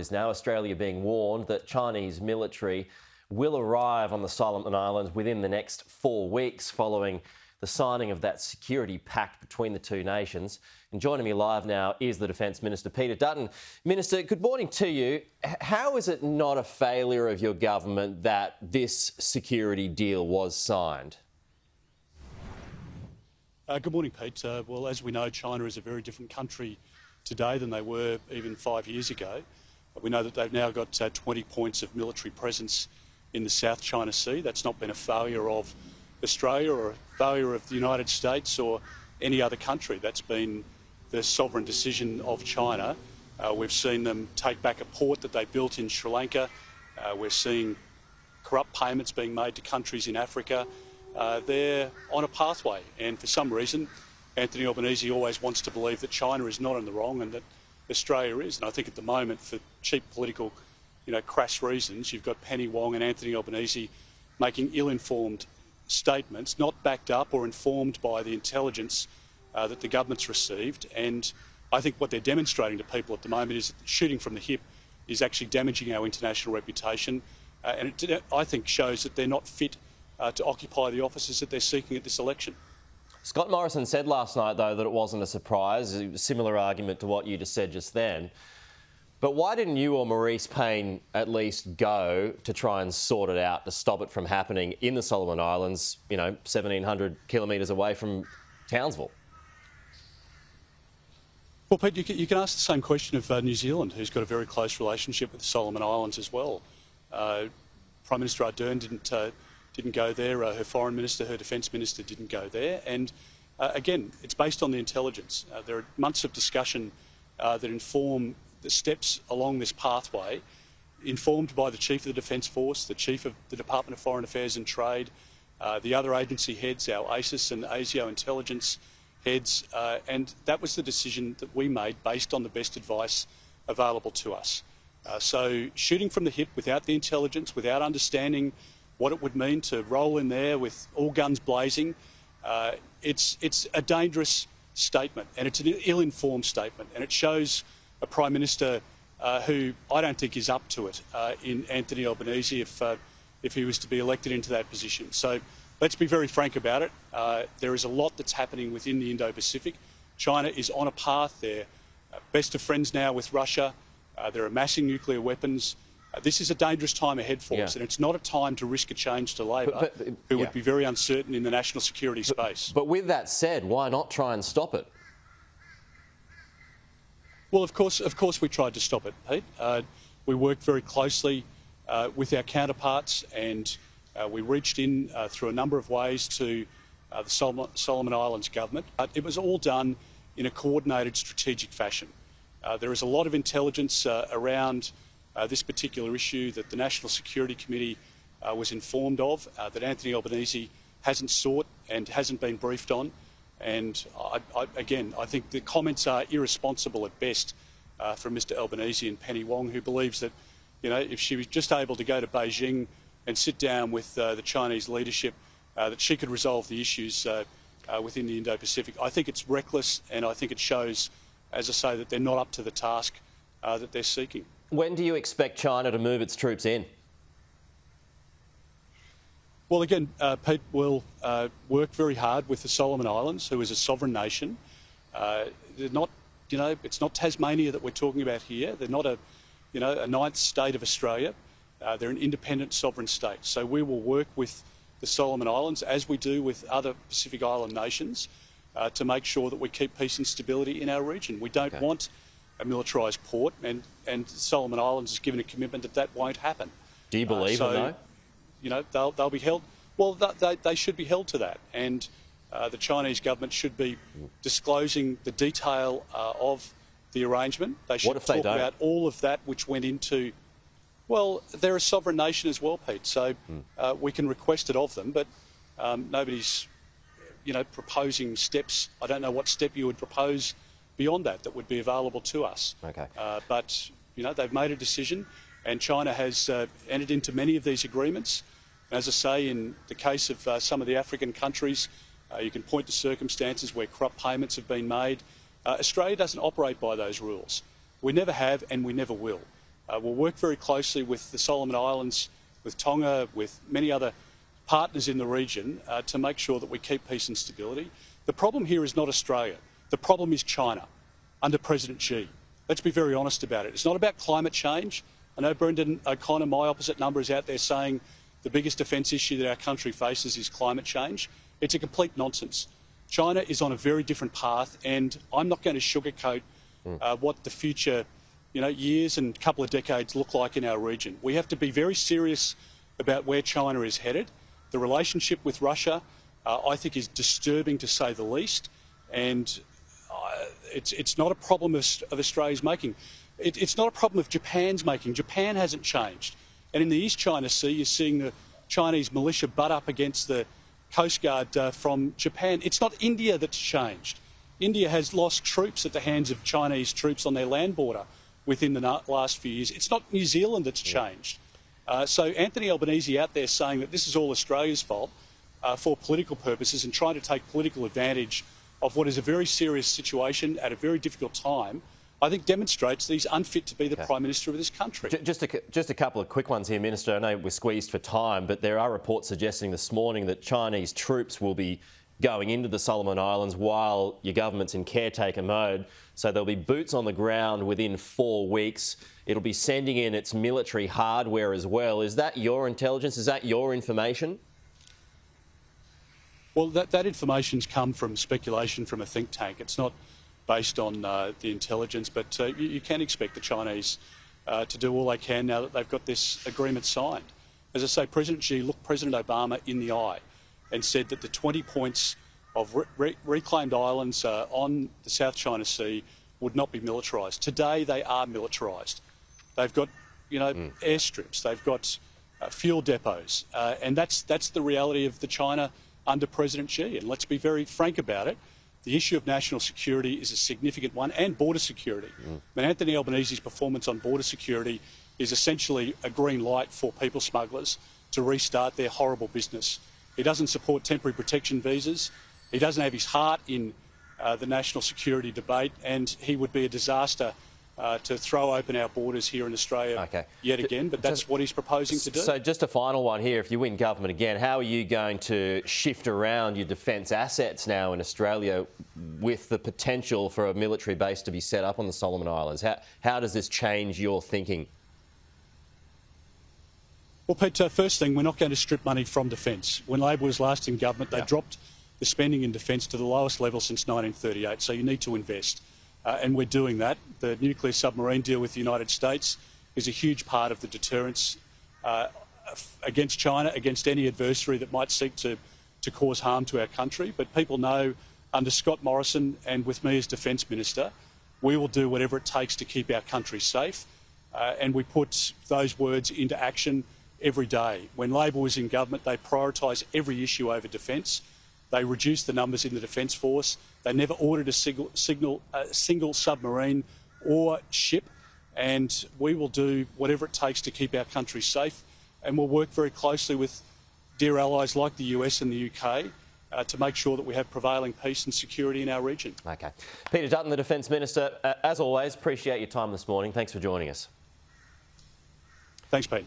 Is now Australia being warned that Chinese military will arrive on the Solomon Islands within the next 4 weeks following the signing of that security pact between the two nations. And joining me live now is the Defence Minister Peter Dutton. Minister, good morning to you. How is it not a failure of your government that this security deal was signed? Good morning, Pete. Well, as we know, China is a very different country today than they were even 5 years ago. We know that they've now got 20 points of military presence in the South China Sea. That's not been a failure of Australia or a failure of the United States or any other country. That's been the sovereign decision of China. We've seen them take back a port that they built in Sri Lanka. We're seeing corrupt payments being made to countries in Africa. They're on a pathway, and for some reason Anthony Albanese always wants to believe that China is not in the wrong and that Australia is. And I think at the moment, for cheap political, crass reasons, you've got Penny Wong and Anthony Albanese making ill-informed statements, not backed up or informed by the intelligence that the government's received. And I think what they're demonstrating to people at the moment is that shooting from the hip is actually damaging our international reputation, and it, I think, shows that they're not fit to occupy the offices that they're seeking at this election. Scott Morrison said last night, though, that it wasn't a surprise, a similar argument to what you just said just then. But why didn't you or Maurice Payne at least go to try and sort it out, to stop it from happening in the Solomon Islands, 1,700 kilometres away from Townsville? Well, Pete, you can ask the same question of New Zealand, who's got a very close relationship with the Solomon Islands as well. Prime Minister Ardern didn't go there. Her foreign minister, her defence minister didn't go there. And again, it's based on the intelligence. There are months of discussion that inform the steps along this pathway, informed by the Chief of the Defence Force, the Chief of the Department of Foreign Affairs and Trade, the other agency heads, our ASIS and ASIO intelligence heads, and that was the decision that we made based on the best advice available to us. So shooting from the hip without the intelligence, without understanding what it would mean to roll in there with all guns blazing, it's a dangerous statement, and it's an ill-informed statement, and it shows a Prime Minister who I don't think is up to it in Anthony Albanese if he was to be elected into that position. So let's be very frank about it. There is a lot that's happening within the Indo-Pacific. China is on a path. They're best of friends now with Russia. They're amassing nuclear weapons. This is a dangerous time ahead for us, and it's not a time to risk a change to Labor, who would be very uncertain in the national security space. But with that said, why not try and stop it? Well, of course we tried to stop it, Pete. We worked very closely with our counterparts, and we reached in through a number of ways to the Solomon Islands government. It was all done in a coordinated, strategic fashion. There is a lot of intelligence around this particular issue that the National Security Committee was informed of, that Anthony Albanese hasn't sought and hasn't been briefed on. And again, I think the comments are irresponsible at best from Mr Albanese and Penny Wong, who believes that, if she was just able to go to Beijing and sit down with the Chinese leadership, that she could resolve the issues within the Indo-Pacific. I think it's reckless, and I think it shows, as I say, that they're not up to the task that they're seeking. When do you expect China to move its troops in? Well, again, Pete, will work very hard with the Solomon Islands, who is a sovereign nation. They're not, it's not Tasmania that we're talking about here. They're not a ninth state of Australia. They're an independent sovereign state. So we will work with the Solomon Islands, as we do with other Pacific Island nations, to make sure that we keep peace and stability in our region. We don't want a militarised port, and the Solomon Islands has given a commitment that that won't happen. Do you believe it, though? They'll be held. Well, they should be held to that, and the Chinese government should be disclosing the detail of the arrangement. They should talk about all of that which went into. Well, they're a sovereign nation as well, Pete. So we can request it of them, but nobody's, proposing steps. I don't know what step you would propose beyond that would be available to us. Okay. But they've made a decision, and China has entered into many of these agreements. As I say, in the case of some of the African countries, you can point to circumstances where corrupt payments have been made. Australia doesn't operate by those rules. We never have, and we never will. We'll work very closely with the Solomon Islands, with Tonga, with many other partners in the region to make sure that we keep peace and stability. The problem here is not Australia. The problem is China under President Xi. Let's be very honest about it. It's not about climate change. I know Brendan O'Connor, my opposite number, is out there saying the biggest defence issue that our country faces is climate change. It's a complete nonsense. China is on a very different path, and I'm not going to sugarcoat what the future years and couple of decades look like in our region. We have to be very serious about where China is headed. The relationship with Russia, I think, is disturbing to say the least, and it's not a problem of Australia's making. It's not a problem of Japan's making. Japan hasn't changed. And in the East China Sea, you're seeing the Chinese militia butt up against the Coast Guard from Japan. It's not India that's changed. India has lost troops at the hands of Chinese troops on their land border within the last few years. It's not New Zealand that's changed. So Anthony Albanese out there saying that this is all Australia's fault for political purposes and trying to take political advantage of what is a very serious situation at a very difficult time, I think demonstrates that he's unfit to be the Prime Minister of this country. Just a couple of quick ones here, Minister. I know we're squeezed for time, but there are reports suggesting this morning that Chinese troops will be going into the Solomon Islands while your government's in caretaker mode. So there'll be boots on the ground within 4 weeks. It'll be sending in its military hardware as well. Is that your intelligence? Is that your information? Well, that information's come from speculation from a think tank. It's not based on the intelligence, but you can expect the Chinese to do all they can now that they've got this agreement signed. As I say, President Xi looked President Obama in the eye and said that the 20 points of reclaimed islands on the South China Sea would not be militarised. Today they are militarised. They've got, airstrips, they've got fuel depots, and that's the reality of the China under President Xi. And let's be very frank about it. The issue of national security is a significant one, and border security. But Anthony Albanese's performance on border security is essentially a green light for people smugglers to restart their horrible business. He doesn't support temporary protection visas. He doesn't have his heart in the national security debate, and he would be a disaster to throw open our borders here in Australia yet again, but that's what he's proposing to do. So just a final one here. If you win government again, how are you going to shift around your defence assets now in Australia with the potential for a military base to be set up on the Solomon Islands? How does this change your thinking? Well, Pete, first thing, we're not going to strip money from defence. When Labor was last in government, they dropped the spending in defence to the lowest level since 1938, so you need to invest. And we're doing that. The nuclear submarine deal with the United States is a huge part of the deterrence against China, against any adversary that might seek to cause harm to our country. But people know under Scott Morrison and with me as Defence Minister, we will do whatever it takes to keep our country safe. And we put those words into action every day. When Labor was in government, they prioritised every issue over defence. They reduced the numbers in the Defence Force. They never ordered a single submarine or ship. And we will do whatever it takes to keep our country safe. And we'll work very closely with dear allies like the US and the UK to make sure that we have prevailing peace and security in our region. OK. Peter Dutton, the Defence Minister, as always, appreciate your time this morning. Thanks for joining us. Thanks, Pete.